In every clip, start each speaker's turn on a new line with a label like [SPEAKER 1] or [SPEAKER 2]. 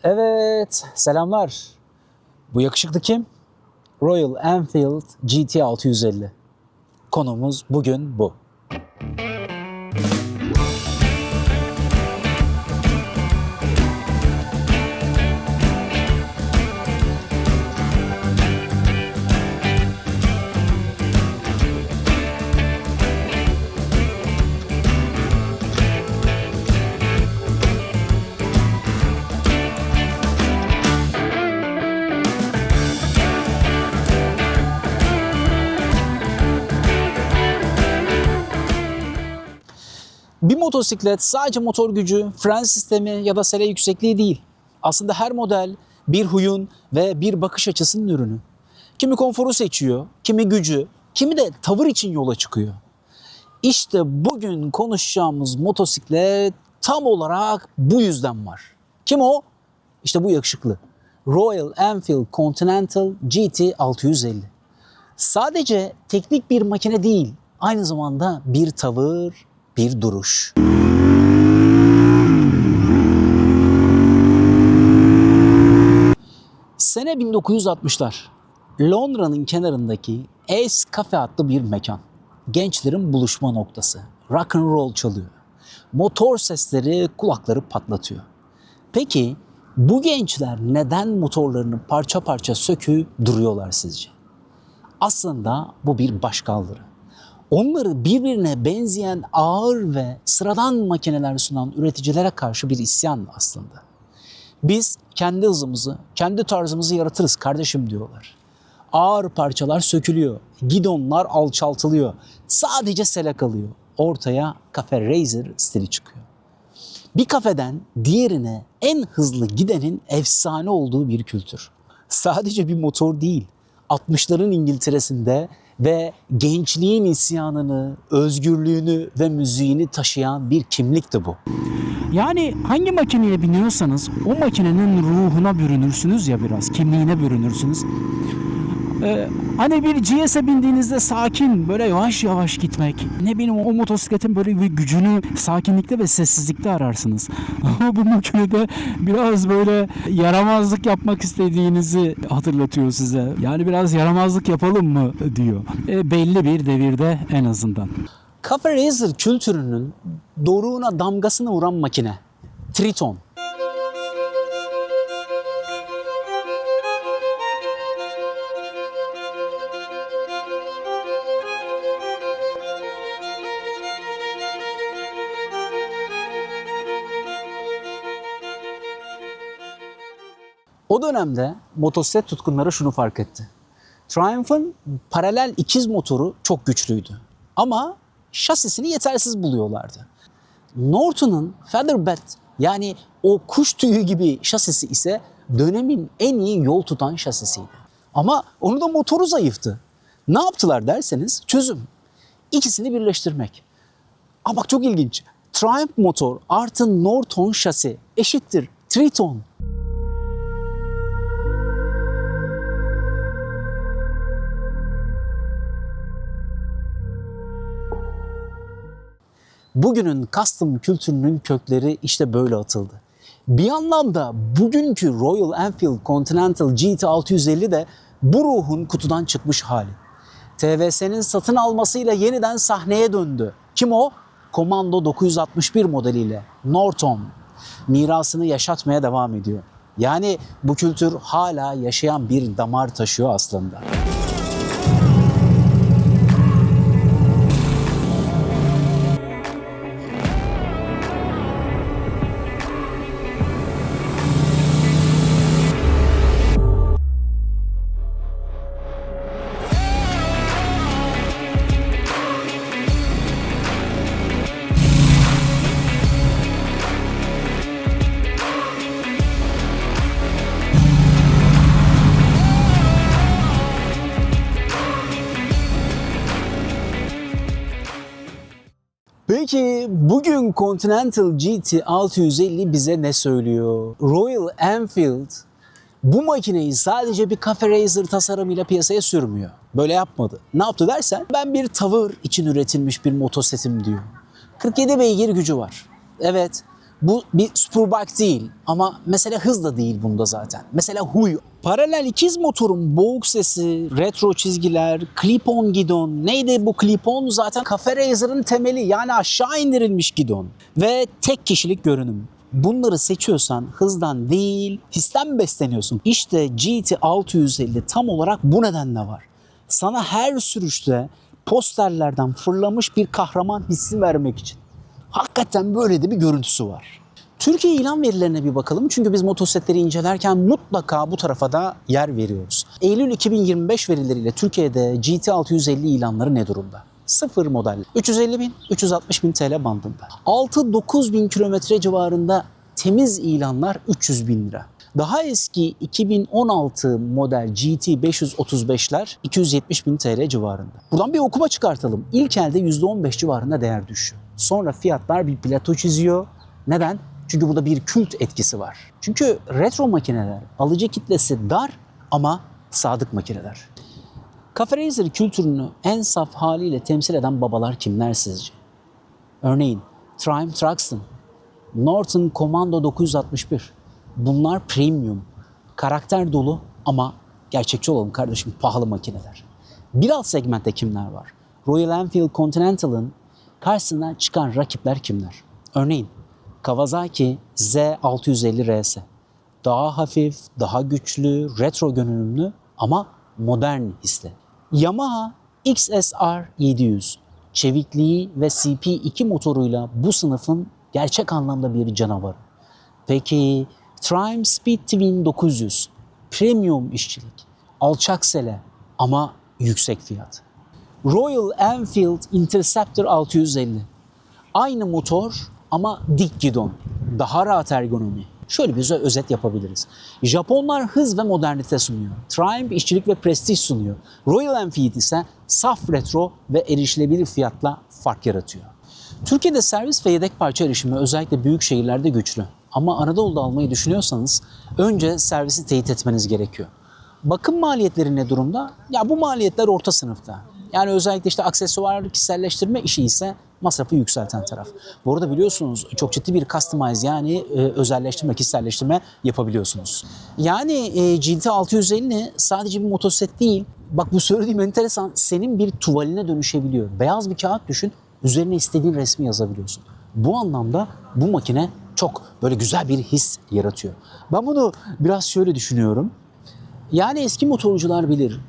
[SPEAKER 1] Evet, selamlar. Bu yakışıklı kim? Royal Enfield GT 650. Konumuz bugün bu. Bir motosiklet sadece motor gücü, fren sistemi ya da sele yüksekliği değil. Aslında her model bir huyun ve bir bakış açısının ürünü. Kimi konforu seçiyor, kimi gücü, kimi de tavır için yola çıkıyor. İşte bugün konuşacağımız motosiklet tam olarak bu yüzden var. Kim o? İşte bu yakışıklı. Royal Enfield Continental GT 650. Sadece teknik bir makine değil, aynı zamanda bir tavır, bir duruş. Sene 1960'lar. Londra'nın kenarındaki Ace Cafe adlı bir mekan. Gençlerin buluşma noktası. Rock and roll çalıyor. Motor sesleri kulakları patlatıyor. Peki bu gençler neden motorlarını parça parça söküp duruyorlar sizce? Aslında bu bir başkaldırı. Onları birbirine benzeyen ağır ve sıradan makineler sunan üreticilere karşı bir isyan aslında. Biz kendi hızımızı, kendi tarzımızı yaratırız kardeşim diyorlar. Ağır parçalar sökülüyor, gidonlar alçaltılıyor, sadece sele kalıyor. Ortaya Cafe Racer stili çıkıyor. Bir kafeden diğerine en hızlı gidenin efsane olduğu bir kültür. Sadece bir motor değil, 60'ların İngiltere'sinde ve gençliğin isyanını, özgürlüğünü ve müziğini taşıyan bir kimlikti bu.
[SPEAKER 2] Yani hangi makineye biniyorsanız o makinenin ruhuna bürünürsünüz ya biraz, kimliğine bürünürsünüz. Hani bir GS'e bindiğinizde sakin, böyle yavaş yavaş gitmek. Ne bileyim o motosikletin böyle bir gücünü sakinlikte ve sessizlikte ararsınız. Ama bu makinede biraz böyle yaramazlık yapmak istediğinizi hatırlatıyor size. Yani biraz yaramazlık yapalım mı diyor. Belli bir devirde en azından.
[SPEAKER 1] Cafe Racer kültürünün doruğuna damgasını vuran makine. Triton. O dönemde motosiklet tutkunları şunu fark etti. Triumph'ın paralel ikiz motoru çok güçlüydü. Ama şasisini yetersiz buluyorlardı. Norton'un Featherbed yani o kuş tüyü gibi şasisi ise dönemin en iyi yol tutan şasisiydi. Ama onun da motoru zayıftı. Ne yaptılar derseniz çözüm. İkisini birleştirmek. Ama bak çok ilginç. Triumph motor artı Norton şasi eşittir Triton. Bugünün custom kültürünün kökleri işte böyle atıldı. Bir anlamda bugünkü Royal Enfield Continental GT 650 de bu ruhun kutudan çıkmış hali. TVS'nin satın almasıyla yeniden sahneye döndü. Kim o? Commando 961 modeliyle Norton. Mirasını yaşatmaya devam ediyor. Yani bu kültür hala yaşayan bir damar taşıyor aslında. Peki bugün Continental GT 650 bize ne söylüyor? Royal Enfield bu makineyi sadece bir Cafe Racer tasarımıyla piyasaya sürmüyor. Böyle yapmadı. Ne yaptı dersen ben bir tavır için üretilmiş bir motosikletim diyor. 47 beygir gücü var. Evet, Bu bir superbike değil ama mesele hız da değil bunda zaten. Mesele huy. Paralel ikiz motorun boğuk sesi, retro çizgiler, clip-on gidon. Neydi bu clip-on? Zaten Cafe Razer'ın temeli, yani aşağı indirilmiş gidon. Ve tek kişilik görünüm. Bunları seçiyorsan hızdan değil, histen besleniyorsun. İşte GT650 tam olarak bu nedenle var. Sana her sürüşte posterlerden fırlamış bir kahraman hissi vermek için. Hakikaten böyle de bir görüntüsü var. Türkiye ilan verilerine bir bakalım. Çünkü biz motosikletleri incelerken mutlaka bu tarafa da yer veriyoruz. Eylül 2025 verileriyle Türkiye'de GT650 ilanları ne durumda? Sıfır model. 350 bin, 360 bin TL bandında. 6-9 bin kilometre civarında temiz ilanlar 300 bin lira. Daha eski 2016 model GT 535'ler 270 bin TL civarında. Buradan bir okuma çıkartalım. İlk elde %15 civarında değer düşüyor. Sonra fiyatlar bir plato çiziyor. Neden? Çünkü burada bir kült etkisi var. Çünkü retro makineler alıcı kitlesi dar ama sadık makineler. Cafe Racer kültürünü en saf haliyle temsil eden babalar kimler sizce? Örneğin Triumph Truxton, Norton Commando 961. Bunlar premium, karakter dolu ama gerçekçi olalım kardeşim, pahalı makineler. Bir alt segmentte kimler var? Royal Enfield Continental'ın karşısına çıkan rakipler kimler? Örneğin Kawasaki Z650 RS. Daha hafif, daha güçlü, retro görünümlü ama modern hisli. Yamaha XSR 700. Çevikliği ve CP2 motoruyla bu sınıfın gerçek anlamda bir canavarı. Peki Triumph Speed Twin 900. Premium işçilik, alçak sele ama yüksek fiyat. Royal Enfield Interceptor 650. Aynı motor ama dik gidon, daha rahat ergonomi. Şöyle bir özet yapabiliriz. Japonlar hız ve modernite sunuyor. Triumph işçilik ve prestij sunuyor. Royal Enfield ise saf retro ve erişilebilir fiyatla fark yaratıyor. Türkiye'de servis ve yedek parça erişimi özellikle büyük şehirlerde güçlü. Ama Anadolu'da almayı düşünüyorsanız önce servisi teyit etmeniz gerekiyor. Bakım maliyetleri ne durumda? Ya bu maliyetler orta sınıfta. Yani özellikle işte aksesuar, kişiselleştirme işi ise masrafı yükselten taraf. Bu arada biliyorsunuz çok ciddi bir customize, yani özelleştirme, kişiselleştirme yapabiliyorsunuz. Yani GT650 sadece bir motosiklet değil. Bak bu söylediğim enteresan, senin bir tuvaline dönüşebiliyor. Beyaz bir kağıt düşün, üzerine istediğin resmi yazabiliyorsun. Bu anlamda bu makine çok böyle güzel bir his yaratıyor. Ben bunu biraz şöyle düşünüyorum. Yani eski motorcular bilir.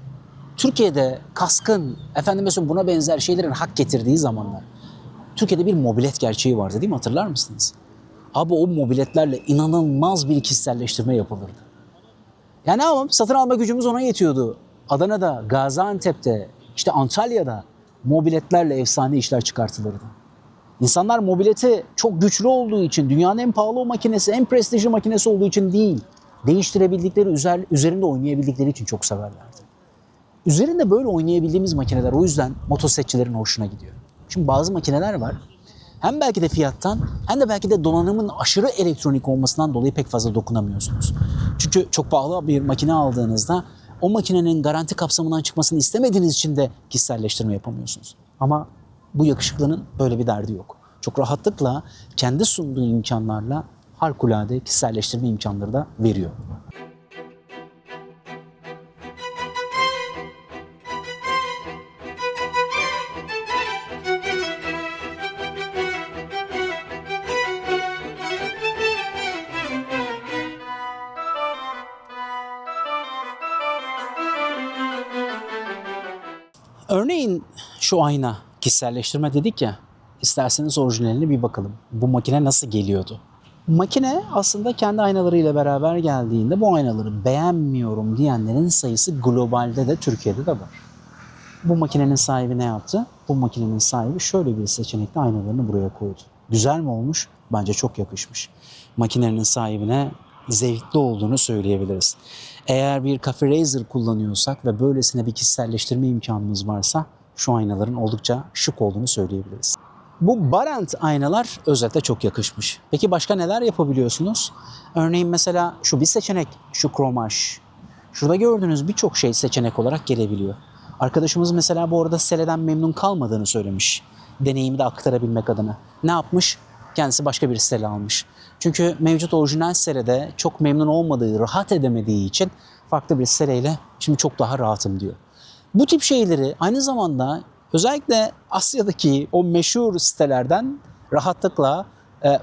[SPEAKER 1] Türkiye'de kaskın, efendim mesela buna benzer şeylerin hak getirdiği zamanlar Türkiye'de bir mobilet gerçeği vardı değil mi? Hatırlar mısınız? Abi o mobiletlerle inanılmaz bir kişiselleştirme yapılırdı. Yani ama satın alma gücümüz ona yetiyordu. Adana'da, Gaziantep'te, işte Antalya'da mobiletlerle efsane işler çıkartılırdı. İnsanlar mobileti çok güçlü olduğu için, dünyanın en pahalı o makinesi, en prestijli makinesi olduğu için değil, değiştirebildikleri, üzerinde oynayabildikleri için çok severlerdi. Üzerinde böyle oynayabildiğimiz makineler o yüzden motosikletçilerin hoşuna gidiyor. Şimdi bazı makineler var, hem belki de fiyattan hem de belki de donanımın aşırı elektronik olmasından dolayı pek fazla dokunamıyorsunuz. Çünkü çok pahalı bir makine aldığınızda o makinenin garanti kapsamından çıkmasını istemediğiniz için de kişiselleştirme yapamıyorsunuz. Ama bu yakışıklının böyle bir derdi yok. Çok rahatlıkla kendi sunduğu imkanlarla harikulade kişiselleştirme imkanları da veriyor. Örneğin şu ayna, kişiselleştirme dedik ya, isterseniz orijinaline bir bakalım. Bu makine nasıl geliyordu? Makine aslında kendi aynalarıyla beraber geldiğinde bu aynaları beğenmiyorum diyenlerin sayısı globalde de Türkiye'de de var. Bu makinenin sahibi ne yaptı? Bu makinenin sahibi şöyle bir seçenekle aynalarını buraya koydu. Güzel mi olmuş? Bence çok yakışmış. Makinenin sahibine zevkli olduğunu söyleyebiliriz. Eğer bir Cafe Racer kullanıyorsak ve böylesine bir kişiselleştirme imkanımız varsa şu aynaların oldukça şık olduğunu söyleyebiliriz. Bu Barent aynalar özellikle çok yakışmış. Peki başka neler yapabiliyorsunuz? Örneğin mesela şu bir seçenek, şu kromaj. Şurada gördüğünüz birçok şey seçenek olarak gelebiliyor. Arkadaşımız mesela bu arada seleden memnun kalmadığını söylemiş. Deneyimi de aktarabilmek adına. Ne yapmış? kendisi başka bir sele almış. Çünkü mevcut orijinal selede çok memnun olmadığı, rahat edemediği için farklı bir seleyle şimdi çok daha rahatım diyor. Bu tip şeyleri aynı zamanda özellikle Asya'daki o meşhur sitelerden rahatlıkla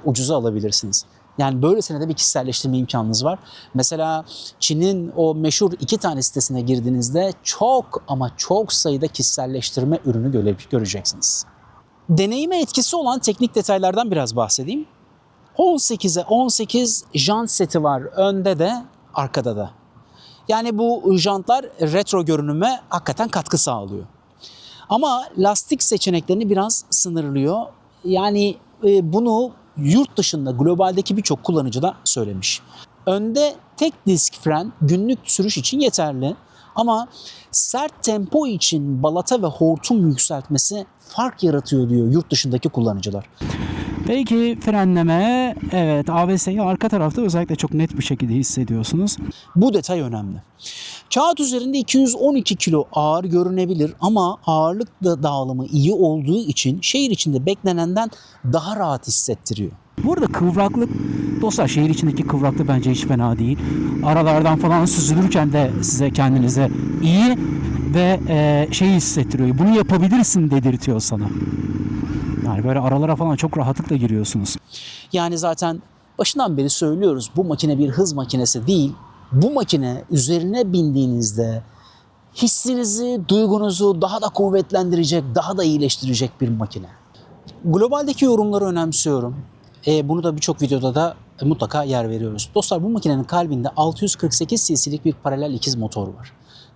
[SPEAKER 1] ucuza alabilirsiniz. Yani böylesine de bir kişiselleştirme imkanınız var. Mesela Çin'in o meşhur 2 tane sitesine girdiğinizde çok ama çok sayıda kişiselleştirme ürünü göreceksiniz. Deneyime etkisi olan teknik detaylardan biraz bahsedeyim. 18'e 18 jant seti var önde de arkada da. Yani bu jantlar retro görünüme hakikaten katkı sağlıyor. Ama lastik seçeneklerini biraz sınırlıyor. Yani bunu yurt dışında globaldeki birçok kullanıcı da söylemiş. Önde tek disk fren günlük sürüş için yeterli. Ama sert tempo için balata ve hortum yükseltmesi fark yaratıyor diyor yurt dışındaki kullanıcılar.
[SPEAKER 2] Peki frenleme, evet, ABS'yi arka tarafta özellikle çok net bir şekilde hissediyorsunuz.
[SPEAKER 1] Bu detay önemli. Kağıt üzerinde 212 kilo ağır görünebilir ama ağırlık dağılımı iyi olduğu için şehir içinde beklenenden daha rahat hissettiriyor.
[SPEAKER 2] Burada kıvraklık, dostlar, şehir içindeki kıvraklık bence hiç fena değil. Aralardan falan süzülürken de size kendinize iyi ve şey hissettiriyor. Bunu yapabilirsin dedirtiyor sana. Yani böyle aralara falan çok rahatlıkla giriyorsunuz.
[SPEAKER 1] Yani zaten başından beri söylüyoruz, bu makine bir hız makinesi değil. Bu makine üzerine bindiğinizde hissinizi, duygunuzu daha da kuvvetlendirecek, daha da iyileştirecek bir makine. Globaldeki yorumları önemsiyorum. Bunu da birçok videoda da mutlaka yer veriyoruz. Dostlar, bu makinenin kalbinde 648 cc'lik bir paralel ikiz motor var.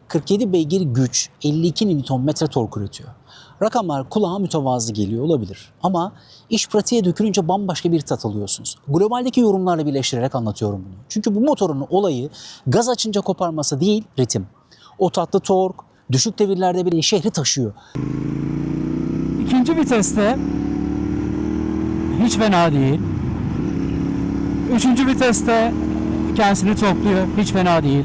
[SPEAKER 1] 47 beygir güç, 52 Nm tork üretiyor. Rakamlar kulağa mütevazı geliyor olabilir ama iş pratiğe dökülünce bambaşka bir tat alıyorsunuz. Globaldeki yorumlarla birleştirerek anlatıyorum bunu. Çünkü bu motorun olayı gaz açınca koparması değil, ritim. O tatlı tork, düşük devirlerde bile şehri taşıyor.
[SPEAKER 2] İkinci viteste hiç fena değil. Üçüncü viteste kendisini topluyor, hiç fena değil.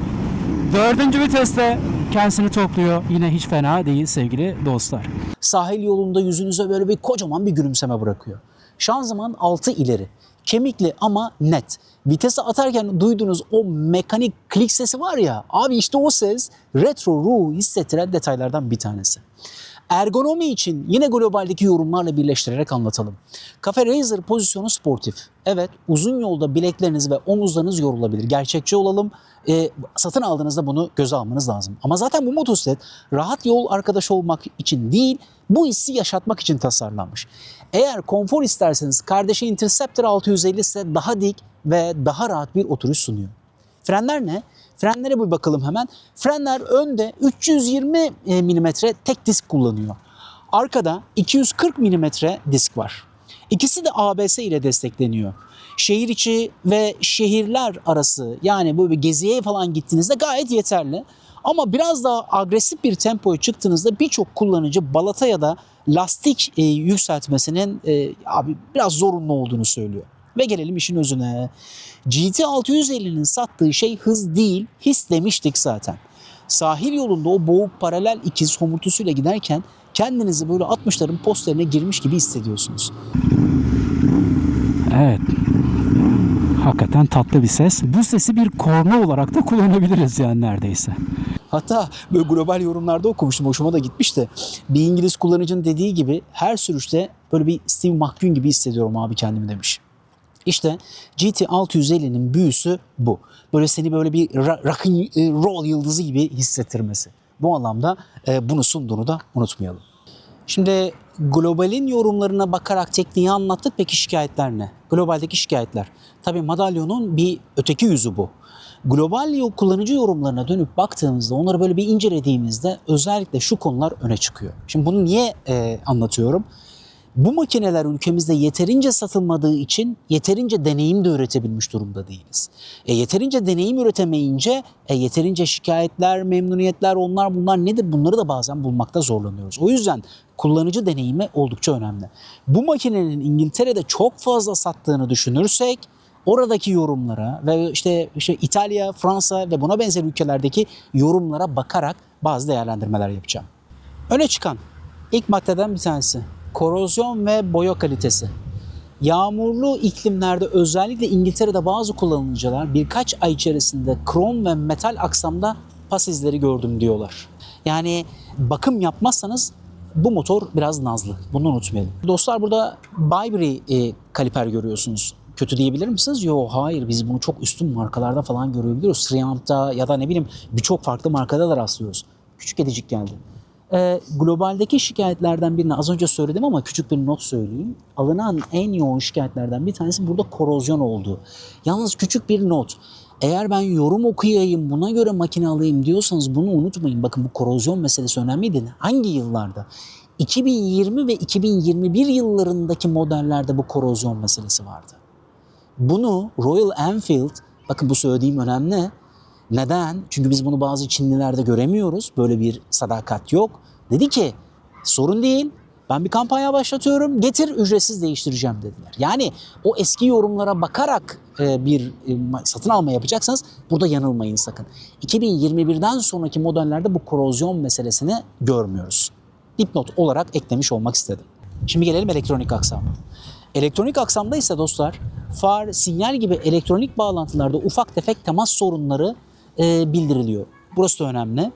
[SPEAKER 2] Dördüncü viteste kendisini topluyor, yine hiç fena değil sevgili dostlar.
[SPEAKER 1] Sahil yolunda yüzünüze böyle bir kocaman bir gülümseme bırakıyor. Şanzıman 6 ileri. Kemikli ama net. Vitesi atarken duyduğunuz o mekanik klik sesi var ya, abi işte o ses retro ruhu hissettiren detaylardan bir tanesi. Ergonomi için yine globaldeki yorumlarla birleştirerek anlatalım. Cafe Racer pozisyonu sportif. Evet, uzun yolda bilekleriniz ve omuzlarınız yorulabilir. Gerçekçi olalım. Satın aldığınızda bunu göze almanız lazım. Ama zaten bu motosiklet rahat yol arkadaşı olmak için değil, bu hissi yaşatmak için tasarlanmış. Eğer konfor isterseniz kardeşi Interceptor 650 size daha dik ve daha rahat bir oturuş sunuyor. Frenler ne? Frenlere bir bakalım hemen. Frenler önde 320 mm tek disk kullanıyor. Arkada 240 mm disk var. İkisi de ABS ile destekleniyor. Şehir içi ve şehirler arası, yani böyle bir geziye falan gittiğinizde gayet yeterli. Ama biraz daha agresif bir tempoya çıktığınızda birçok kullanıcı balata ya da lastik yükseltmesinin abi biraz zorunlu olduğunu söylüyor. Ve gelelim işin özüne. GT 650'nin sattığı şey hız değil, his demiştik zaten. Sahil yolunda o boğuk paralel ikiz homurtusuyla giderken kendinizi böyle 60'ların posterine girmiş gibi hissediyorsunuz.
[SPEAKER 2] Evet. Hakikaten tatlı bir ses. Bu sesi bir korna olarak da kullanabiliriz yani neredeyse.
[SPEAKER 1] Hatta böyle global yorumlarda okumuştum, hoşuma da gitmişti. Bir İngiliz kullanıcının dediği gibi her sürüşte böyle bir Steve McQueen gibi hissediyorum abi kendimi demiş. İşte GT 650'nin büyüsü bu. Böyle seni böyle bir rock and roll yıldızı gibi hissettirmesi. Bu anlamda bunu sunduğunu da unutmayalım. Şimdi globalin yorumlarına bakarak tekniği anlattık. Peki şikayetler ne? Globaldeki şikayetler. Tabii madalyonun bir öteki yüzü bu. Global kullanıcı yorumlarına dönüp baktığımızda, onları böyle bir incelediğimizde özellikle şu konular öne çıkıyor. Şimdi bunu niye anlatıyorum? Bu makineler ülkemizde yeterince satılmadığı için yeterince deneyim de üretebilmiş durumda değiliz. Yeterince deneyim üretemeyince yeterince şikayetler, memnuniyetler, onlar bunlar nedir? Bunları da bazen bulmakta zorlanıyoruz. O yüzden kullanıcı deneyimi oldukça önemli. Bu makinenin İngiltere'de çok fazla sattığını düşünürsek oradaki yorumlara ve işte İtalya, Fransa ve buna benzer ülkelerdeki yorumlara bakarak bazı değerlendirmeler yapacağım. Öne çıkan ilk maddeden bir tanesi: korozyon ve boya kalitesi. Yağmurlu iklimlerde özellikle İngiltere'de bazı kullanıcılar birkaç ay içerisinde krom ve metal aksamda pas izleri gördüm diyorlar. Yani bakım yapmazsanız bu motor biraz nazlı. Bunu unutmayalım. Dostlar burada Burberry kaliper görüyorsunuz. Kötü diyebilir misiniz? Yok, hayır, biz bunu çok üstün markalarda falan görebiliyoruz. Triumph'ta ya da ne bileyim birçok farklı markada da rastlıyoruz. Küçük edicik geldi. Globaldeki şikayetlerden birini az önce söyledim ama küçük bir not söyleyeyim. Alınan en yoğun şikayetlerden bir tanesi burada korozyon oldu. Yalnız küçük bir not. Eğer ben yorum okuyayım, buna göre makine alayım diyorsanız bunu unutmayın. Bakın bu korozyon meselesi önemliydi. Hangi yıllarda? 2020 ve 2021 yıllarındaki modellerde bu korozyon meselesi vardı. Bunu Royal Enfield, bakın bu söylediğim önemli. Neden? Çünkü biz bunu bazı Çinlilerde göremiyoruz. Böyle bir sadakat yok. Dedi ki sorun değil, ben bir kampanya başlatıyorum, getir ücretsiz değiştireceğim dediler. Yani o eski yorumlara bakarak bir satın alma yapacaksanız burada yanılmayın sakın. 2021'den sonraki modellerde bu korozyon meselesini görmüyoruz. Dipnot olarak eklemiş olmak istedim. Şimdi gelelim elektronik aksama. Elektronik aksamda ise dostlar far, sinyal gibi elektronik bağlantılarda ufak tefek temas sorunları bildiriliyor. Burası da önemli.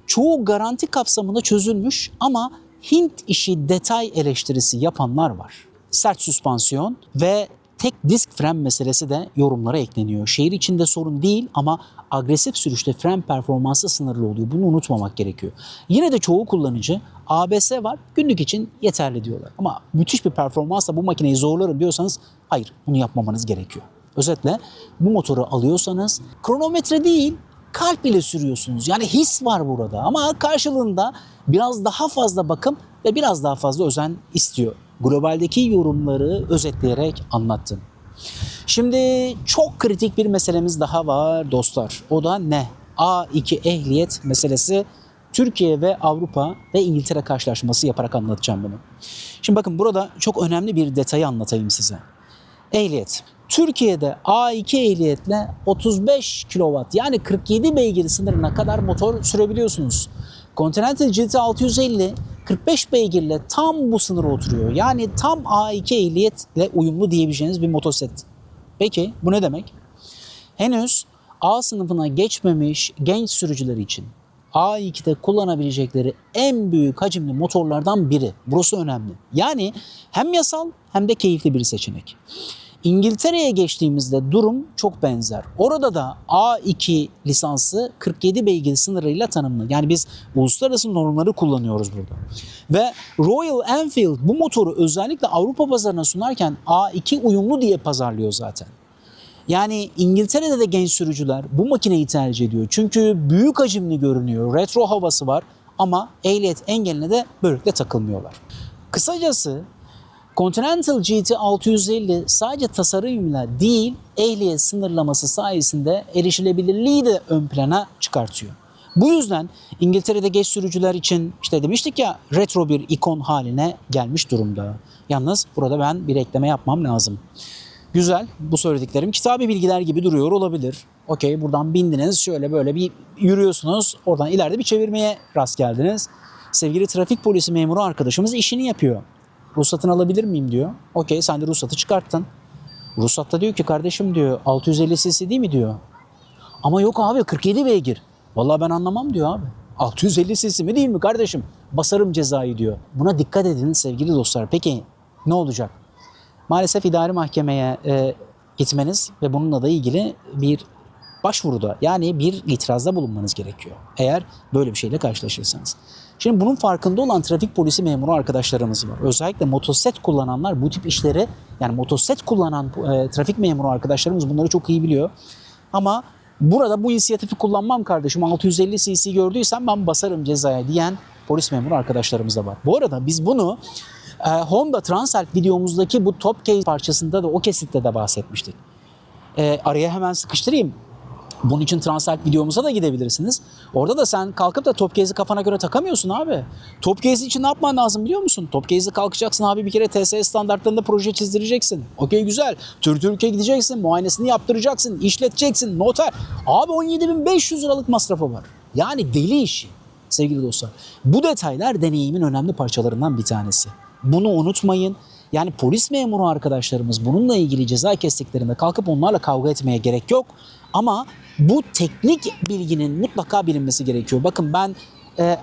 [SPEAKER 1] Çoğu garanti kapsamında çözülmüş ama Hint işi detay eleştirisi yapanlar var. Sert süspansiyon ve tek disk fren meselesi de yorumlara ekleniyor. Şehir içinde sorun değil ama agresif sürüşte fren performansı sınırlı oluyor. Bunu unutmamak gerekiyor. Yine de çoğu kullanıcı ABS var, günlük için yeterli diyorlar. Ama müthiş bir performansla bu makineyi zorlarım diyorsanız hayır, bunu yapmamanız gerekiyor. Özetle bu motoru alıyorsanız kronometre değil, kalp ile sürüyorsunuz. Yani his var burada ama karşılığında biraz daha fazla bakım ve biraz daha fazla özen istiyor. Globaldeki yorumları özetleyerek anlattım. Şimdi çok kritik bir meselemiz daha var dostlar. O da ne? A2 ehliyet meselesi. Türkiye ve Avrupa ve İngiltere karşılaşması yaparak anlatacağım bunu. Şimdi bakın burada çok önemli bir detayı anlatayım size. Ehliyet. Türkiye'de A2 ehliyetle 35 kW yani 47 beygir sınırına kadar motor sürebiliyorsunuz. Continental GT 650 45 beygirle tam bu sınıra oturuyor. Yani tam A2 ehliyetle uyumlu diyebileceğiniz bir motosiklet. Peki bu ne demek? Henüz A sınıfına geçmemiş genç sürücüler için A2'de kullanabilecekleri en büyük hacimli motorlardan biri. Burası önemli. Yani hem yasal hem de keyifli bir seçenek. İngiltere'ye geçtiğimizde durum çok benzer. Orada da A2 lisansı 47 beygir sınırıyla tanımlı. Yani biz uluslararası normları kullanıyoruz burada. Ve Royal Enfield bu motoru özellikle Avrupa pazarına sunarken A2 uyumlu diye pazarlıyor zaten. Yani İngiltere'de de genç sürücüler bu makineyi tercih ediyor. Çünkü büyük hacimli görünüyor, retro havası var ama ehliyet engeline de böylelikle takılmıyorlar. Kısacası Continental GT 650 sadece tasarımıyla değil, ehliyet sınırlaması sayesinde erişilebilirliği de ön plana çıkartıyor. Bu yüzden İngiltere'de genç sürücüler için işte demiştik ya retro bir ikon haline gelmiş durumda. Yalnız burada ben bir ekleme yapmam lazım. Güzel, bu söylediklerim kitabi bilgiler gibi duruyor olabilir. Okey, buradan bindiniz, şöyle böyle bir yürüyorsunuz, oradan ileride bir çevirmeye rast geldiniz. Sevgili trafik polisi memuru arkadaşımız işini yapıyor. Ruhsatını alabilir miyim diyor. Okey, sen de ruhsatı çıkarttın. Ruhsatta diyor ki kardeşim diyor 650 cc değil mi diyor. Ama yok abi 47 beygir. Vallahi ben anlamam diyor abi. 650 cc mi değil mi kardeşim? Basarım cezayı diyor. Buna dikkat edin sevgili dostlar. Peki ne olacak? Maalesef idari mahkemeye gitmeniz ve bununla da ilgili bir başvuruda yani bir itirazda bulunmanız gerekiyor. Eğer böyle bir şeyle karşılaşırsanız. Şimdi bunun farkında olan trafik polisi memuru arkadaşlarımız var. Özellikle motosiklet kullananlar bu tip işleri yani motosiklet kullanan trafik memuru arkadaşlarımız bunları çok iyi biliyor. Ama burada bu inisiyatifi kullanmam kardeşim 650 cc gördüysem ben basarım cezaya diyen polis memuru arkadaşlarımız da var. Bu arada biz bunu Honda Transalp videomuzdaki bu top case parçasında da o kesitte de bahsetmiştik. Araya hemen sıkıştırayım. Bunun için Transalp videomuza da gidebilirsiniz. Orada da sen kalkıp da top case'i kafana göre takamıyorsun abi. Top case için ne yapman lazım biliyor musun? Top case'i kalkacaksın abi bir kere TSE standartlarında proje çizdireceksin. Okey güzel. Türkiye gideceksin, muayenesini yaptıracaksın, işleteceksin, noter. Abi 17.500 liralık masrafı var. Yani deli işi sevgili dostlar. Bu detaylar deneyimin önemli parçalarından bir tanesi. Bunu unutmayın. Yani polis memuru arkadaşlarımız bununla ilgili ceza kestiklerinde kalkıp onlarla kavga etmeye gerek yok. Ama bu teknik bilginin mutlaka bilinmesi gerekiyor. Bakın ben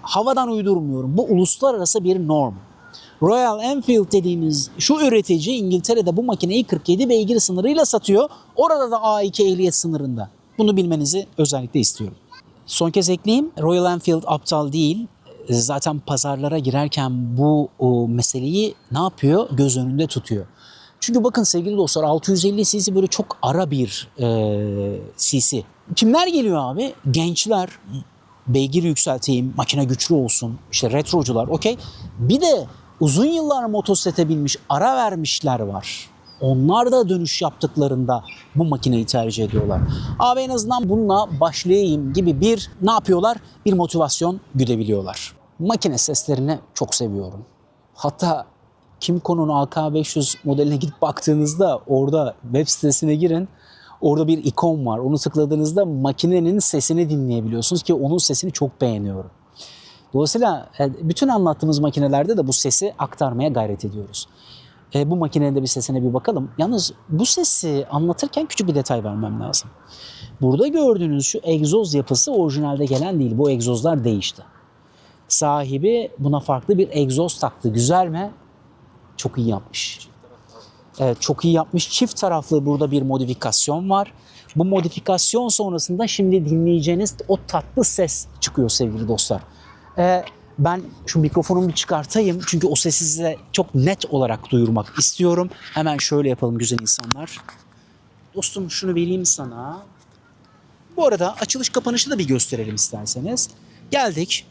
[SPEAKER 1] havadan uydurmuyorum. Bu uluslararası bir norm. Royal Enfield dediğimiz şu üretici İngiltere'de bu makineyi 47 beygir sınırıyla satıyor. Orada da A2 ehliyet sınırında. Bunu bilmenizi özellikle istiyorum. Son kez ekleyeyim. Royal Enfield aptal değil. Zaten pazarlara girerken bu meseleyi ne yapıyor? Göz önünde tutuyor. Çünkü bakın sevgili dostlar 650 cc böyle çok ara bir cc. Kimler geliyor abi? Gençler, beygir yükselteyim, makine güçlü olsun, işte retrocular okey. Bir de uzun yıllar motosiklete binmiş, ara vermişler var. Onlar da dönüş yaptıklarında bu makineyi tercih ediyorlar. Abi en azından bununla başlayayım gibi bir ne yapıyorlar? Bir motivasyon güdebiliyorlar. Makine seslerini çok seviyorum. Hatta Kymco'nun AK500 modeline gidip baktığınızda orada web sitesine girin. Orada bir ikon var. Onu tıkladığınızda makinenin sesini dinleyebiliyorsunuz ki onun sesini çok beğeniyorum. Dolayısıyla bütün anlattığımız makinelerde de bu sesi aktarmaya gayret ediyoruz. Bu makinenin de bir sesine bir bakalım. Yalnız bu sesi anlatırken küçük bir detay vermem lazım. Burada gördüğünüz şu egzoz yapısı orijinalde gelen değil. Bu egzozlar değişti. Sahibi buna farklı bir egzoz taktı. Güzel mi? Çok iyi yapmış. Evet, çok iyi yapmış. Çift taraflı burada bir modifikasyon var. Bu modifikasyon sonrasında şimdi dinleyeceğiniz o tatlı ses çıkıyor sevgili dostlar. Ben şu mikrofonumu bir çıkartayım. Çünkü o sesi size çok net olarak duyurmak istiyorum. Hemen şöyle yapalım güzel insanlar. Dostum şunu vereyim sana. Bu arada açılış kapanışı da bir gösterelim isterseniz. Geldik.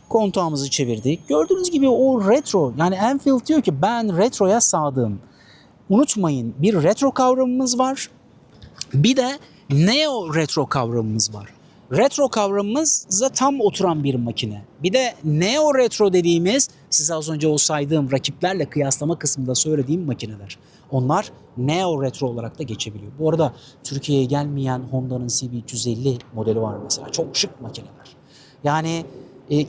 [SPEAKER 1] Kontağımızı çevirdik. Gördüğünüz gibi o retro, yani Enfield diyor ki ben retroya sadığım. Unutmayın bir retro kavramımız var. Bir de neo retro kavramımız var. Retro kavramımıza tam oturan bir makine. Bir de neo retro dediğimiz size az önce o saydığım rakiplerle kıyaslama kısmında söylediğim makineler. Onlar neo retro olarak da geçebiliyor. Bu arada Türkiye'ye gelmeyen Honda'nın CB350 modeli var mesela. Çok şık makineler. Yani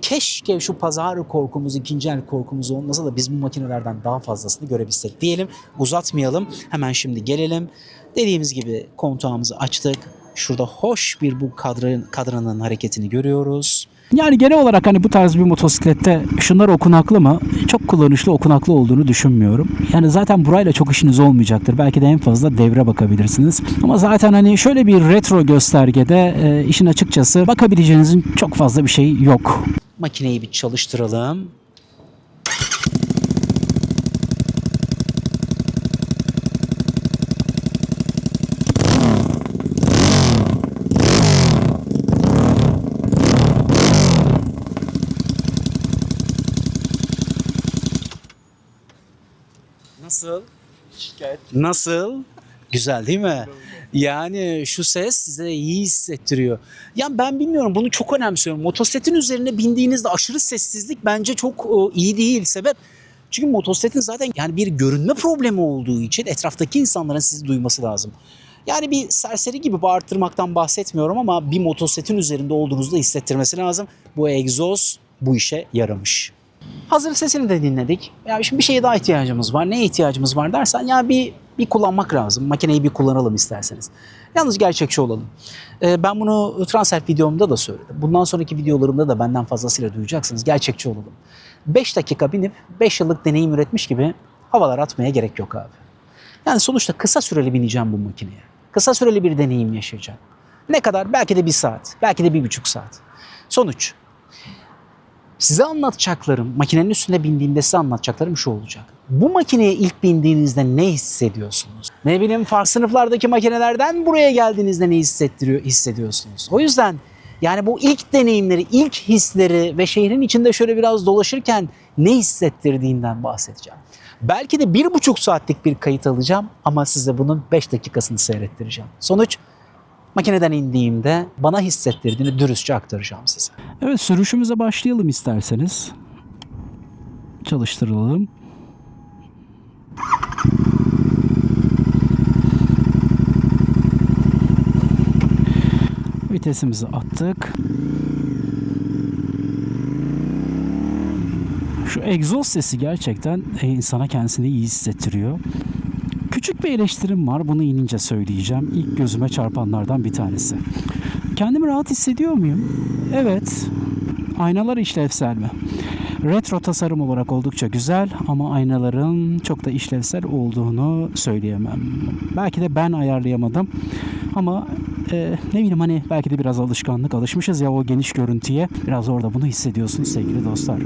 [SPEAKER 1] keşke şu pazar korkumuz, ikinci el korkumuz olmasa da biz bu makinelerden daha fazlasını görebilsek diyelim. Uzatmayalım. Hemen şimdi gelelim. Dediğimiz gibi kontağımızı açtık. Şurada hoş bir bu kadranın hareketini görüyoruz.
[SPEAKER 2] Yani genel olarak hani bu tarz bir motosiklette şunlar okunaklı mı? Çok kullanışlı okunaklı olduğunu düşünmüyorum. Yani zaten burayla çok işiniz olmayacaktır. Belki de en fazla devre bakabilirsiniz. Ama zaten hani şöyle bir retro göstergede işin açıkçası bakabileceğinizin çok fazla bir şey yok.
[SPEAKER 1] Makineyi bir çalıştıralım. Nasıl?
[SPEAKER 3] Şikayet.
[SPEAKER 1] Nasıl? Güzel değil mi? Yani şu ses size iyi hissettiriyor. Ya ben bilmiyorum, bunu çok önemsiyorum. Motosikletin üzerine bindiğinizde aşırı sessizlik bence çok iyi değil. Sebep? Çünkü motosikletin zaten yani bir görünme problemi olduğu için etraftaki insanların sizi duyması lazım. Yani bir serseri gibi bağırtırmaktan bahsetmiyorum ama bir motosikletin üzerinde olduğunuzda hissettirmesi lazım. Bu egzoz bu işe yaramış. Hazır sesini de dinledik. Ya şimdi bir şeye daha ihtiyacımız var. Neye ihtiyacımız var dersen ya bir kullanmak lazım. Makineyi bir kullanalım isterseniz. Yalnız gerçekçi olalım. Ben bunu Transalp videomda da söyledim. Bundan sonraki videolarımda da benden fazlasıyla duyacaksınız. Gerçekçi olalım. 5 dakika binip 5 yıllık deneyim üretmiş gibi havalar atmaya gerek yok abi. Yani sonuçta kısa süreli bineceğim bu makineye. Kısa süreli bir deneyim yaşayacağım. Ne kadar? Belki de 1 saat. Belki de 1,5 saat. Sonuç. Size anlatacaklarım, makinenin üstüne bindiğimde size anlatacaklarım şu olacak. Bu makineye ilk bindiğinizde ne hissediyorsunuz? Ne bileyim farklı sınıflardaki makinelerden buraya geldiğinizde ne hissediyorsunuz? O yüzden yani bu ilk deneyimleri, ilk hisleri ve şehrin içinde şöyle biraz dolaşırken ne hissettirdiğinden bahsedeceğim. Belki de 1,5 saatlik bir kayıt alacağım ama size bunun 5 dakikasını seyrettireceğim. Sonuç, makineden indiğimde bana hissettirdiğini dürüstçe aktaracağım size.
[SPEAKER 2] Evet, sürüşümüze başlayalım isterseniz. Çalıştıralım. Vitesimizi attık. Şu egzoz sesi gerçekten insana kendisini iyi hissettiriyor. Küçük bir eleştirim var. Bunu inince söyleyeceğim. İlk gözüme çarpanlardan bir tanesi. Kendimi rahat hissediyor muyum? Evet. Aynalar işlevsel mi? Retro tasarım olarak oldukça güzel ama aynaların çok da işlevsel olduğunu söyleyemem. Belki de ben ayarlayamadım ama ne bileyim hani belki de biraz alışkanlık, alışmışız ya o geniş görüntüye. Biraz orada bunu hissediyorsunuz sevgili dostlar.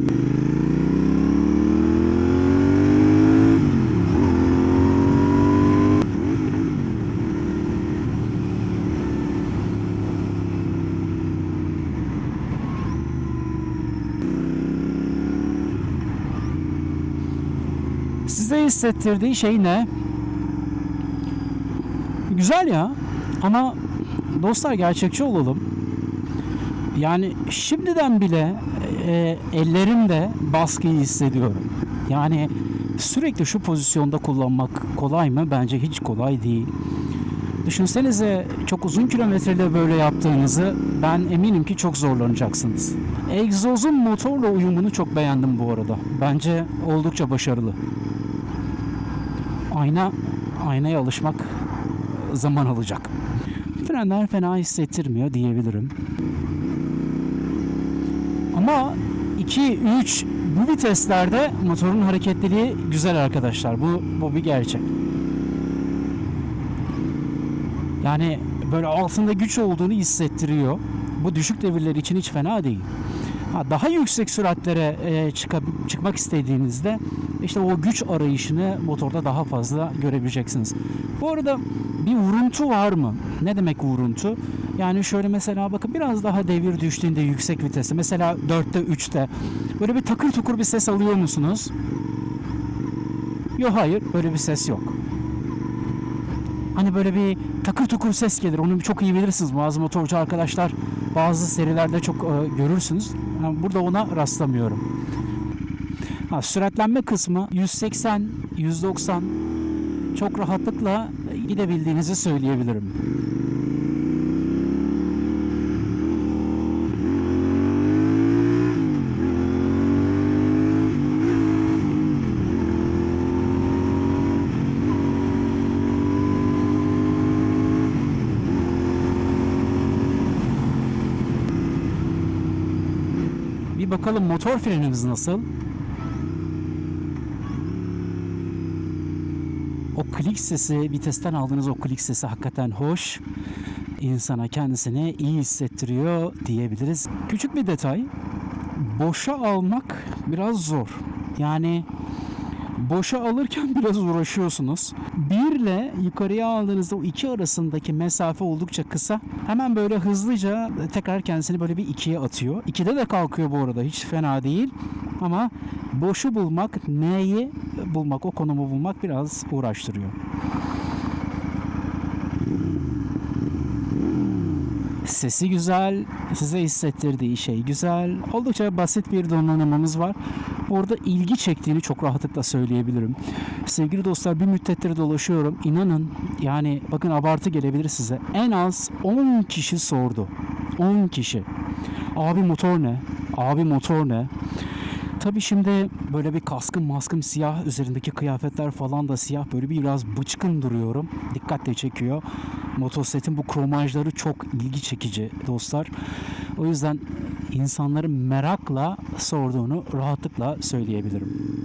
[SPEAKER 2] Size hissettirdiği şey ne? Güzel ya. Ama dostlar gerçekçi olalım. Yani şimdiden bile ellerimde baskıyı hissediyorum. Yani sürekli şu pozisyonda kullanmak kolay mı? Bence hiç kolay değil. Düşünsenize çok uzun kilometrede böyle yaptığınızı, ben eminim ki çok zorlanacaksınız. Egzozun motorla uyumunu çok beğendim bu arada. Bence oldukça başarılı. Aynaya alışmak zaman alacak. Frenler fena hissettirmiyor diyebilirim. Ama 2, 3 bu viteslerde motorun hareketliliği güzel arkadaşlar. Bu bir gerçek. Yani böyle altında güç olduğunu hissettiriyor. Bu düşük devirler için hiç fena değil. Daha yüksek süratlere çıkmak istediğinizde işte o güç arayışını motorda daha fazla görebileceksiniz. Bu arada bir vuruntu var mı? Ne demek vuruntu? Yani şöyle mesela bakın biraz daha devir düştüğünde yüksek vitesi mesela 4'te 3'te böyle bir takır tukur bir ses alıyor musunuz? Yok, hayır, böyle bir ses yok. Hani böyle bir takır tukur ses gelir. Onu çok iyi bilirsiniz. Bazı motorcu arkadaşlar bazı serilerde çok görürsünüz. Yani burada ona rastlamıyorum. Süratlenme kısmı 180, 190 çok rahatlıkla gidebildiğinizi söyleyebilirim. Bir bakalım motor frenimiz nasıl? O klik sesi, vitesten aldığınız o klik sesi hakikaten hoş. İnsana kendisini iyi hissettiriyor diyebiliriz. Küçük bir detay. Boşa almak biraz zor. Yani boşa alırken biraz uğraşıyorsunuz. Bir ile yukarıya aldığınızda o iki arasındaki mesafe oldukça kısa. Hemen böyle hızlıca tekrar kendisini böyle bir ikiye atıyor. İkide de kalkıyor bu arada. Hiç fena değil. Ama boşu bulmak, neyi bulmak, o konumu bulmak biraz uğraştırıyor. Sesi güzel, size hissettirdiği şey güzel. Oldukça basit bir donanımımız var. Orada ilgi çektiğini çok rahatlıkla söyleyebilirim. Sevgili dostlar, bir müddettir dolaşıyorum. İnanın yani bakın abartı gelebilir size. En az 10 kişi sordu. 10 kişi. Abi motor ne? Abi motor ne? Tabii şimdi böyle bir maskım siyah, üzerindeki kıyafetler falan da siyah, böyle biraz bıçkın duruyorum. Dikkat de çekiyor. Motosikletin bu kromajları çok ilgi çekici dostlar. O yüzden insanların merakla sorduğunu rahatlıkla söyleyebilirim.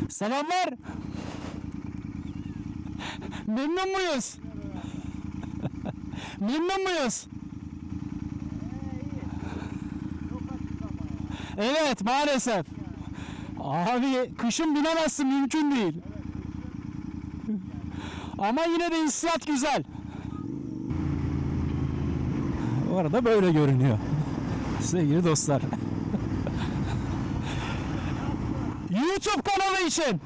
[SPEAKER 2] Selamlar. Memnun muyuz? Memnun muyuz? Evet, maalesef. Abi kışın binemezsin, mümkün değil. Ama yine de hissiyat güzel. Bu arada böyle görünüyor. Sevgili dostlar. YouTube kanalı için.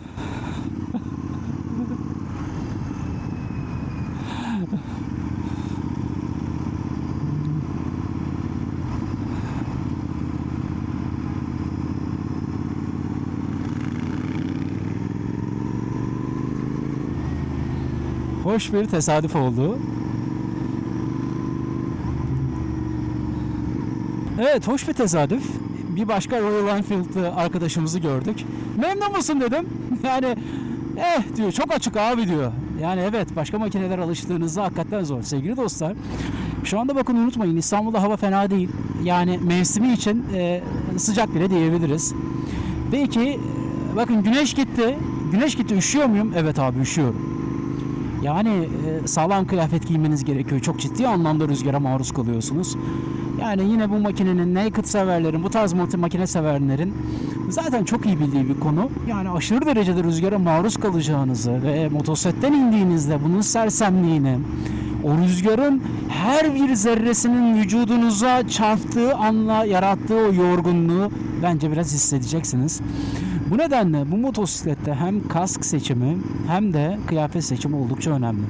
[SPEAKER 2] Hoş bir tesadüf oldu. Evet, hoş bir tesadüf. Bir başka Royal Enfield'lı arkadaşımızı gördük. Memnun musun dedim. Yani diyor, çok açık abi diyor. Yani evet, başka makineler alıştığınızda hakikaten zor sevgili dostlar. Şu anda bakın, unutmayın, İstanbul'da hava fena değil. Yani mevsimi için sıcak bile diyebiliriz. Belki bakın, güneş gitti. Güneş gitti, üşüyor muyum? Evet abi, üşüyorum. Yani sağlam kıyafet giymeniz gerekiyor. Çok ciddi anlamda rüzgara maruz kalıyorsunuz. Yani yine bu makinenin, naked severlerin, bu tarz makine severlerin zaten çok iyi bildiği bir konu. Yani aşırı derecede rüzgara maruz kalacağınızı ve motosikletten indiğinizde bunun sersemliğini, o rüzgarın her bir zerresinin vücudunuza çarptığı anla yarattığı o yorgunluğu bence biraz hissedeceksiniz. Bu nedenle bu motosiklette hem kask seçimi hem de kıyafet seçimi oldukça önemli.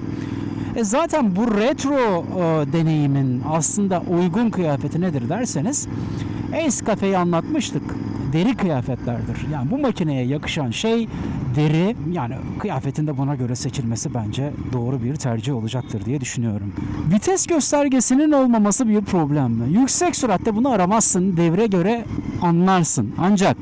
[SPEAKER 2] Zaten bu retro deneyimin aslında uygun kıyafeti nedir derseniz, Ace Cafe'yi anlatmıştık. Deri kıyafetlerdir. Yani bu makineye yakışan şey deri. Yani kıyafetin de buna göre seçilmesi bence doğru bir tercih olacaktır diye düşünüyorum. Vites göstergesinin olmaması bir problem mi? Yüksek süratte bunu aramazsın. Devre göre anlarsın. Ancak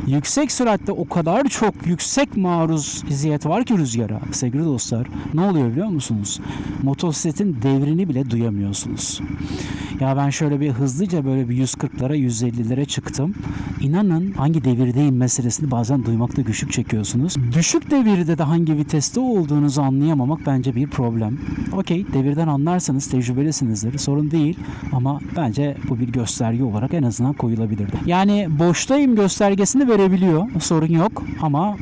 [SPEAKER 2] yüksek süratte o kadar çok yüksek maruziyet var ki rüzgara sevgili dostlar. Ne oluyor biliyor musunuz? Motosikletin devrini bile duyamıyorsunuz. Ya ben şöyle bir hızlıca böyle bir 140'lara 150'lere çıktım. İnanın hangi devirdeyim meselesini bazen duymakta güçlük çekiyorsunuz. Düşük devirde de hangi viteste olduğunuzu anlayamamak bence bir problem. Okey, devirden anlarsanız, tecrübelisinizdir, sorun değil, ama bence bu bir gösterge olarak en azından koyulabilirdi. Yani boştayım göstergesini verebiliyor, sorun yok, ama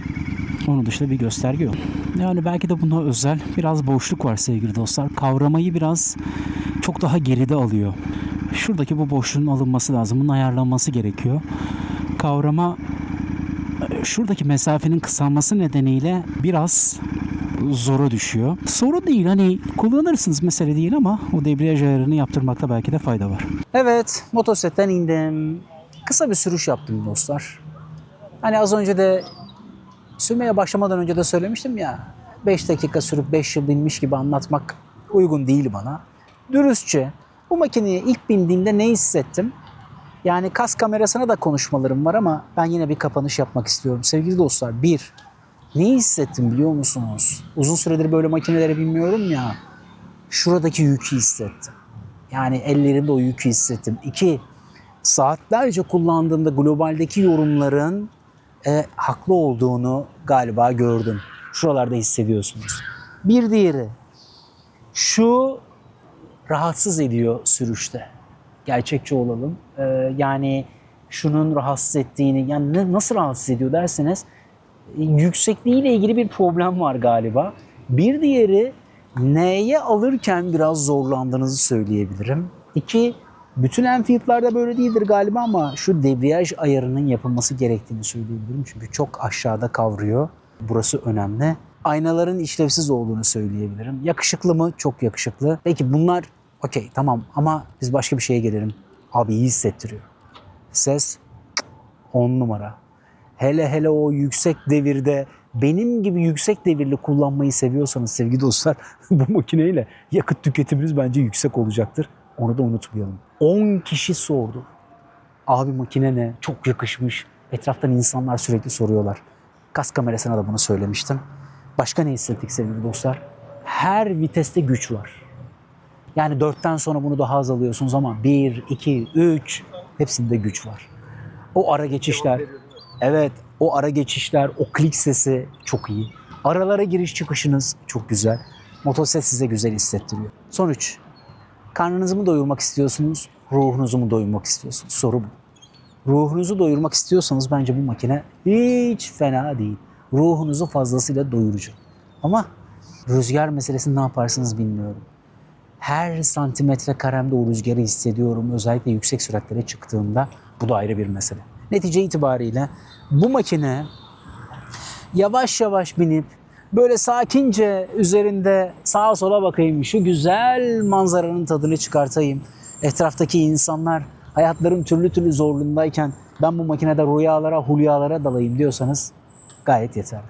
[SPEAKER 2] onun dışında bir gösterge yok. Yani belki de buna özel biraz boşluk var sevgili dostlar. Kavramayı biraz çok daha geride alıyor. Şuradaki bu boşluğun alınması lazım. Bunun ayarlanması gerekiyor. Kavrama şuradaki mesafenin kısalması nedeniyle biraz zora düşüyor. Sorun değil, hani kullanırsınız, mesele değil, ama o debriyaj ayarını yaptırmakta belki de fayda var.
[SPEAKER 1] Evet, motosikletten indim. Kısa bir sürüş yaptım dostlar. Hani az önce de sürmeye başlamadan önce de söylemiştim ya, 5 dakika sürüp 5 yıl binmiş gibi anlatmak uygun değil bana. Dürüstçe bu makineye ilk bindiğimde ne hissettim? Yani kask kamerasına da konuşmalarım var ama ben yine bir kapanış yapmak istiyorum. Sevgili dostlar, bir, neyi hissettim biliyor musunuz? Uzun süredir böyle makinelere binmiyorum ya, şuradaki yükü hissettim. Yani ellerimde o yükü hissettim. İki, saatlerce kullandığımda globaldeki yorumların haklı olduğunu galiba gördüm. Şuralarda hissediyorsunuz. Bir diğeri, şu rahatsız ediyor sürüşte. Gerçekçi olalım. Yani şunun rahatsız ettiğini, yani nasıl rahatsız ediyor derseniz, yüksekliğiyle ilgili bir problem var galiba. Bir diğeri, N'ye alırken biraz zorlandığınızı söyleyebilirim. İki, bütün Enfield'larda böyle değildir galiba ama şu debriyaj ayarının yapılması gerektiğini söyleyebilirim. Çünkü çok aşağıda kavruyor. Burası önemli. Aynaların işlevsiz olduğunu söyleyebilirim. Yakışıklı mı? Çok yakışıklı. Peki bunlar okey, tamam, ama biz başka bir şeye gelelim. Abi iyi hissettiriyor. Ses 10 numara. Hele o yüksek devirde, benim gibi yüksek devirli kullanmayı seviyorsanız sevgili dostlar, bu makineyle yakıt tüketiminiz bence yüksek olacaktır. Onu da unutmayalım. 10 kişi sordu. Abi makine ne? Çok yakışmış. Etraftan insanlar sürekli soruyorlar. Kask kamerasına da bunu söylemiştim. Başka ne hissettik sevgili dostlar? Her viteste güç var. Yani 4'ten sonra bunu daha az alıyorsunuz ama 1, 2, 3 hepsinde güç var. O ara geçişler, evet, o ara geçişler, o klik sesi çok iyi. Aralara giriş çıkışınız çok güzel. Motosiklet size güzel hissettiriyor. Sonuç, karnınızı mı doyurmak istiyorsunuz, ruhunuzu mu doyurmak istiyorsunuz? Soru bu. Ruhunuzu doyurmak istiyorsanız bence bu makine hiç fena değil. Ruhunuzu fazlasıyla doyurucu. Ama rüzgar meselesini ne yaparsınız bilmiyorum. Her santimetre karemde o rüzgarı hissediyorum. Özellikle yüksek süratlere çıktığımda bu da ayrı bir mesele. Netice itibariyle bu makine yavaş yavaş binip böyle sakince üzerinde sağa sola bakayım, şu güzel manzaranın tadını çıkartayım. Etraftaki insanlar hayatların türlü türlü zorluğundayken ben bu makinede rüyalara, hulyalara dalayım diyorsanız gayet yeterli.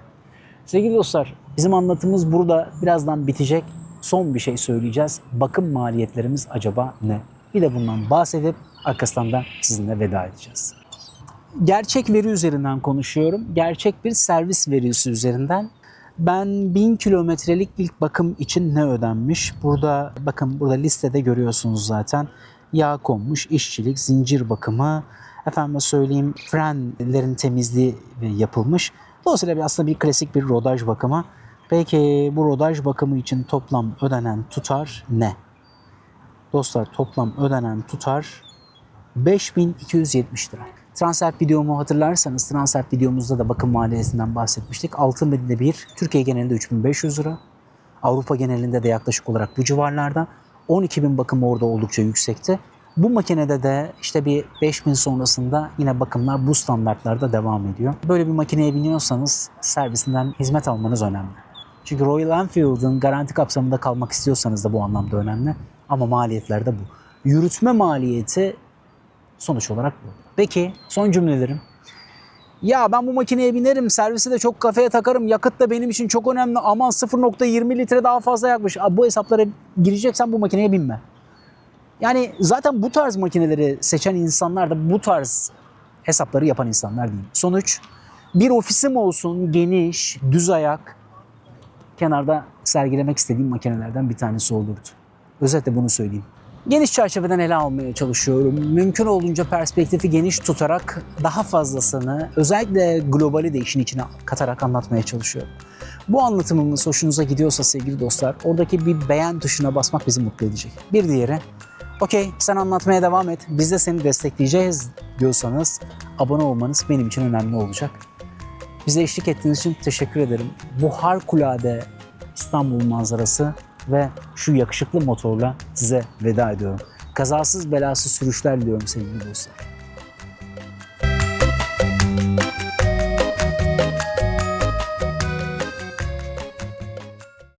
[SPEAKER 1] Sevgili dostlar, bizim anlatımız burada birazdan bitecek. Son bir şey söyleyeceğiz. Bakım maliyetlerimiz acaba ne? Bir de bundan bahsedip arkasından da sizinle veda edeceğiz. Gerçek veri üzerinden konuşuyorum. Gerçek bir servis verisi üzerinden. Ben 1000 kilometrelik ilk bakım için ne ödenmiş? Burada bakın, burada listede görüyorsunuz zaten. Yağ konmuş, işçilik, zincir bakımı, efendime söyleyeyim frenlerin temizliği yapılmış. Dolayısıyla aslında bir klasik bir rodaj bakımı. Peki bu rodaj bakımı için toplam ödenen tutar ne? Dostlar, toplam ödenen tutar 5270 lira. Transalp videomu hatırlarsanız, Transalp videomuzda da bakım maliyetinden bahsetmiştik. 6000'de bir, Türkiye genelinde 3500 lira. Avrupa genelinde de yaklaşık olarak bu civarlarda. 12.000 bakım orada oldukça yüksekti. Bu makinede de işte bir 5.000 sonrasında yine bakımlar bu standartlarda devam ediyor. Böyle bir makineye biniyorsanız servisinden hizmet almanız önemli. Çünkü Royal Enfield'ın garanti kapsamında kalmak istiyorsanız da bu anlamda önemli. Ama maliyetler de bu. Yürütme maliyeti sonuç olarak bu. Peki son cümlelerim. Ya ben bu makineye binerim, servisi de çok kafaya takarım, yakıt da benim için çok önemli, aman 0.20 litre daha fazla yakmış. Abi bu hesaplara gireceksen bu makineye binme. Yani zaten bu tarz makineleri seçen insanlar da bu tarz hesapları yapan insanlar değil. Sonuç, bir ofisim olsun, geniş, düz ayak, kenarda sergilemek istediğim makinelerden bir tanesi olurdu. Özetle bunu söyleyeyim. Geniş çerçeveden ele almaya çalışıyorum. Mümkün olduğunca perspektifi geniş tutarak daha fazlasını, özellikle globali de işin içine katarak anlatmaya çalışıyorum. Bu anlatımımız hoşunuza gidiyorsa sevgili dostlar, oradaki bir beğen tuşuna basmak bizi mutlu edecek. Bir diğeri, okey sen anlatmaya devam et, biz de seni destekleyeceğiz diyorsanız abone olmanız benim için önemli olacak. Bize eşlik ettiğiniz için teşekkür ederim. Bu harikulade İstanbul manzarası ve şu yakışıklı motorla size veda ediyorum. Kazasız belasız sürüşler diliyorum sevgili dostlar.